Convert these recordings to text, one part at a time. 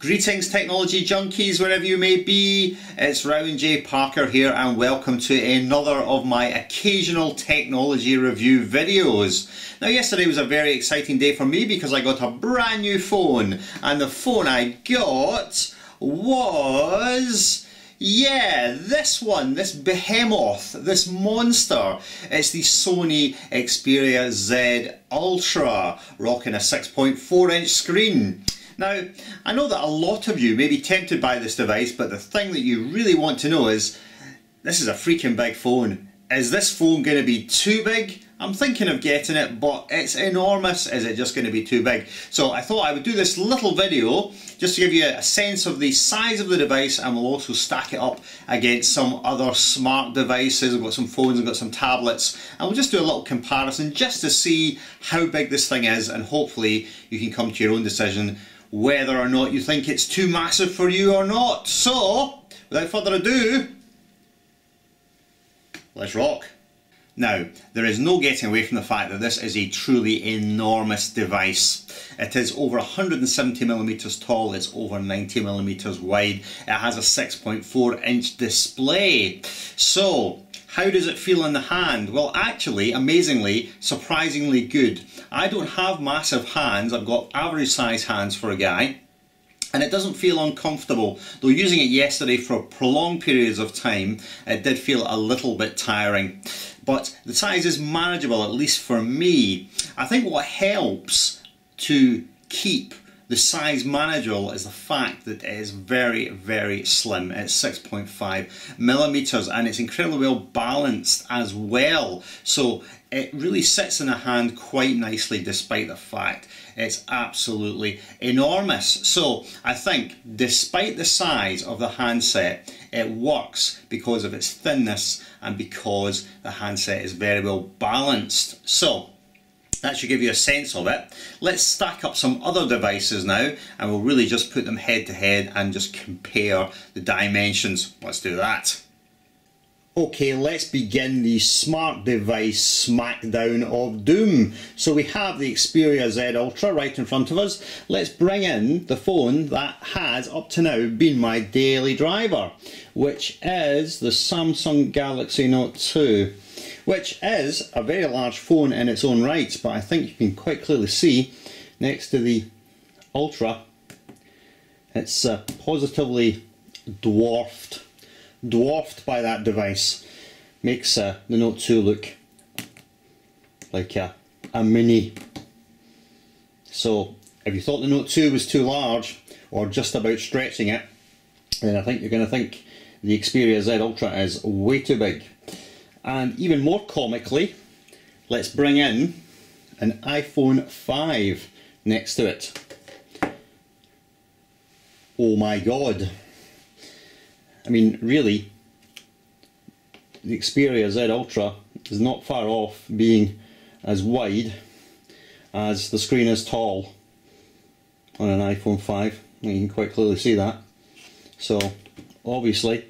Greetings technology junkies, wherever you may be. It's Rowan J Parker here and welcome to another of my occasional technology review videos. Now yesterday was a very exciting day for me because I got a brand new phone, and the phone I got was, yeah, this one, this behemoth, this monster. It's the Sony Xperia Z Ultra, rocking a 6.4 inch screen. Now, I know that a lot of you may be tempted by this device, but the thing that you really want to know is, this is a freaking big phone. Is this phone going to be too big? I'm thinking of getting it, but it's enormous. Is it just going to be too big? So I thought I would do this little video just to give you a sense of the size of the device, and we'll also stack it up against some other smart devices. I've got some phones, I've got some tablets, and we'll just do a little comparison just to see how big this thing is, and hopefully you can come to your own decision whether or not you think it's too massive for you or not. So, without further ado, let's rock. Now, there is no getting away from the fact that this is a truly enormous device. It is over 170mm tall, it's over 90mm wide, it has a 6.4 inch display. So, how does it feel in the hand? Well, actually, amazingly, surprisingly good. I don't have massive hands, I've got average size hands for a guy, and it doesn't feel uncomfortable. Though using it yesterday for prolonged periods of time, it did feel a little bit tiring. But the size is manageable, at least for me. I think what helps to keep the size manageable is the fact that it is very, very slim. It's 6.5mm and it's incredibly well balanced as well. So it really sits in a hand quite nicely despite the fact it's absolutely enormous. So I think despite the size of the handset, it works because of its thinness and because the handset is very well balanced. So that should give you a sense of it. Let's stack up some other devices now, and we'll really just put them head to head and just compare the dimensions. Let's do that. Okay, let's begin the smart device smackdown of doom. So we have the Xperia Z Ultra right in front of us. Let's bring in the phone that has up to now been my daily driver, which is the Samsung Galaxy Note 2. Which is a very large phone in its own right, but I think you can quite clearly see next to the Ultra, it's positively dwarfed by that device. Makes the Note 2 look like a mini. So if you thought the Note 2 was too large, or just about stretching it, then I think you're going to think the Xperia Z Ultra is way too big. And even more comically, let's bring in an iPhone 5 next to it. Oh my god. I mean, really, the Xperia Z Ultra is not far off being as wide as the screen is tall on an iPhone 5. You can quite clearly see that. So, obviously,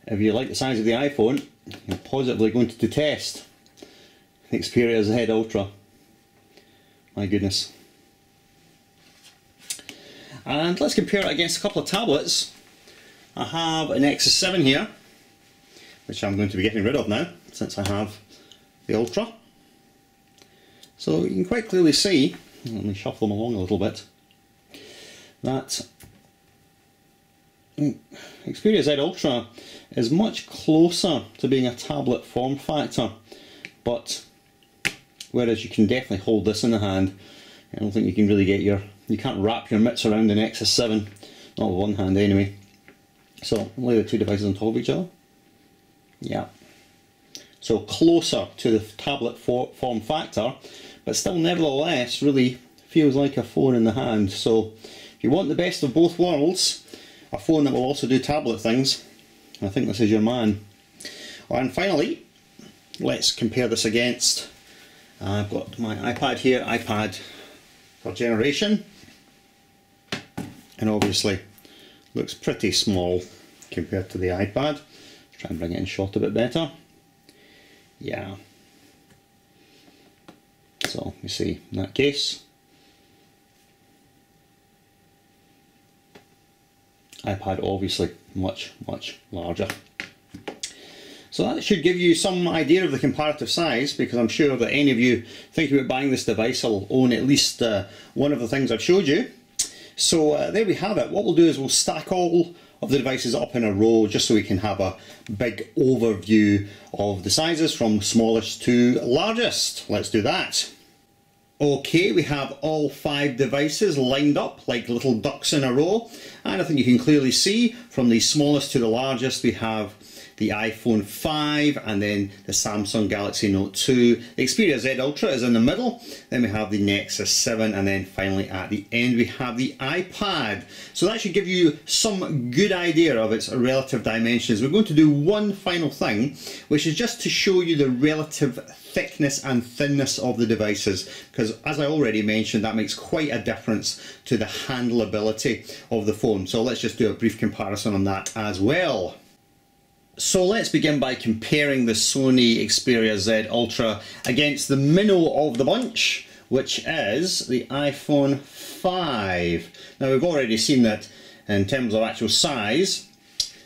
if you like the size of the iPhone, you're positively going to detest the Xperia Z Ultra. My goodness. And let's compare it against a couple of tablets. I have an Nexus 7 here, which I'm going to be getting rid of now, since I have the Ultra. So you can quite clearly see, let me shuffle them along a little bit, that Xperia Z Ultra is much closer to being a tablet form factor, but whereas you can definitely hold this in the hand, I don't think you can really get you can't wrap your mitts around the Nexus 7, not with one hand anyway. So lay the two devices on top of each other. Yeah. So closer to the tablet form factor, but still nevertheless really feels like a phone in the hand. So if you want the best of both worlds, a phone that will also do tablet things, I think this is your man. And finally, let's compare this against, I've got my iPad here, iPad for generation, and obviously looks pretty small compared to the iPad. Let's try and bring it in shot a bit better. Yeah. So you see, in that case, iPad obviously much larger. So that should give you some idea of the comparative size, because I'm sure that any of you thinking about buying this device will own at least one of the things I've showed you. So there we have it. What we'll do is we'll stack all of the devices up in a row just so we can have a big overview of the sizes from smallest to largest. Let's do that. Okay, we have all 5 devices lined up like little ducks in a row, and I think you can clearly see from the smallest to the largest we have the iPhone 5 and then the Samsung Galaxy Note 2. The Xperia Z Ultra is in the middle, then we have the Nexus 7, and then finally at the end we have the iPad. So that should give you some good idea of its relative dimensions. We're going to do one final thing, which is just to show you the relative thickness and thinness of the devices, because as I already mentioned, that makes quite a difference to the handleability of the phone. So let's just do a brief comparison on that as well. So let's begin by comparing the Sony Xperia Z Ultra against the minnow of the bunch, which is the iPhone 5. Now we've already seen that in terms of actual size,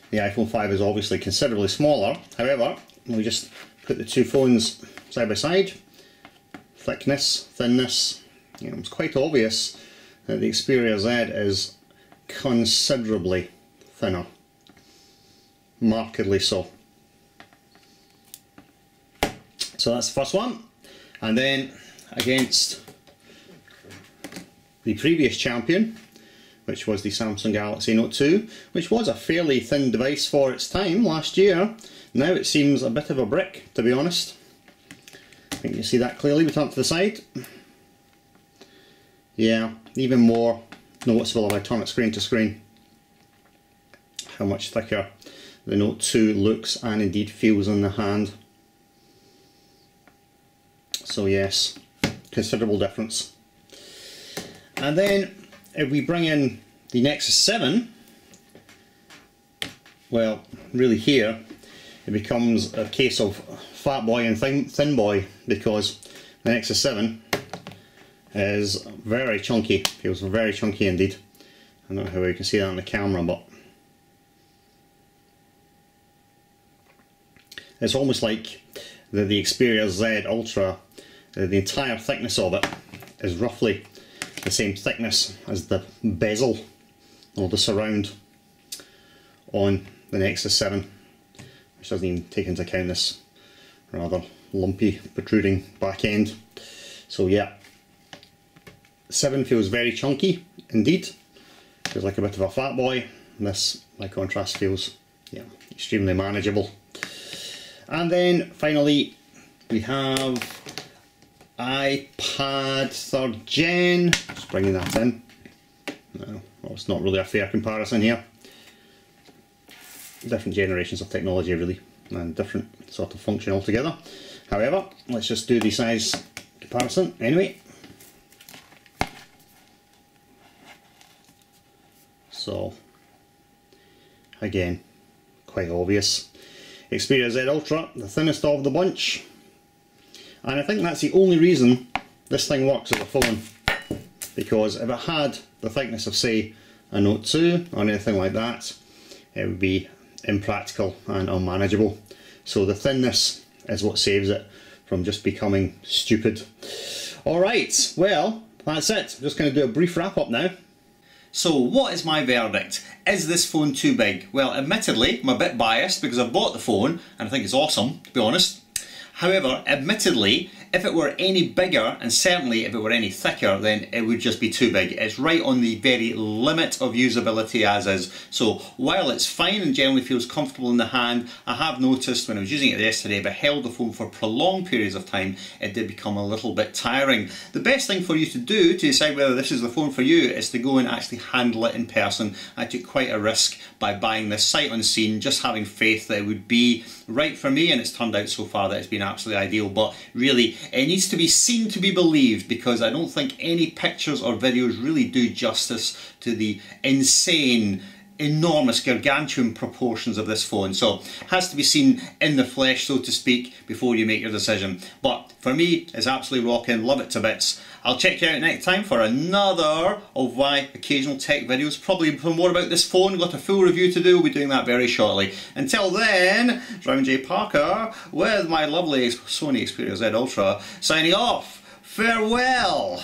the iPhone 5 is obviously considerably smaller. However, we just put the two phones side by side, thickness, thinness, it's quite obvious that the Xperia Z is considerably thinner. Markedly so. So that's the first one, and then against the previous champion, which was the Samsung Galaxy Note 2, which was a fairly thin device for its time last year. Now it seems a bit of a brick, to be honest. I think you see that clearly. We turn to the side. Yeah, even more noticeable if I turn it screen to screen, how much thicker the Note 2 looks and indeed feels in the hand. So yes, considerable difference. And then if we bring in the Nexus 7, well, really here it becomes a case of fat boy and thin boy, because the Nexus 7 is very chunky, feels very chunky indeed. I don't know how you can see that on the camera, but it's almost like the Xperia Z Ultra, the entire thickness of it is roughly the same thickness as the bezel or the surround on the Nexus 7, which doesn't even take into account this rather lumpy protruding back end. So yeah, 7 feels very chunky indeed, feels like a bit of a fat boy. This by contrast feels extremely manageable. And then finally we have iPad 3rd Gen, just bringing that in. No, well, it's not really a fair comparison here. Different generations of technology really, and different sort of function altogether. However, let's just do the size comparison anyway. So again, quite obvious. Xperia Z Ultra, the thinnest of the bunch, and I think that's the only reason this thing works as a phone, because if it had the thickness of say a Note 2 or anything like that, it would be impractical and unmanageable. So the thinness is what saves it from just becoming stupid. Alright, well that's it. I'm just going to do a brief wrap up now. So what is my verdict? Is this phone too big? Well, admittedly, I'm a bit biased because I've bought the phone and I think it's awesome, to be honest. However, admittedly, if it were any bigger, and certainly if it were any thicker, then it would just be too big. It's right on the very limit of usability as is. So while it's fine and generally feels comfortable in the hand, I have noticed when I was using it yesterday, if I held the phone for prolonged periods of time, it did become a little bit tiring. The best thing for you to do to decide whether this is the phone for you is to go and actually handle it in person. I took quite a risk by buying this sight unseen, just having faith that it would be right for me, and it's turned out so far that it's been absolutely ideal. But really, it needs to be seen to be believed, because I don't think any pictures or videos really do justice to the insane enormous, gargantuan proportions of this phone. So it has to be seen in the flesh, so to speak, before you make your decision. But for me, it's absolutely rocking, love it to bits. I'll check you out next time for another of my occasional tech videos, probably for more about this phone. Got a full review to do, we'll be doing that very shortly. Until then, it's Ryan J. Parker with my lovely Sony Xperia Z Ultra, signing off. Farewell!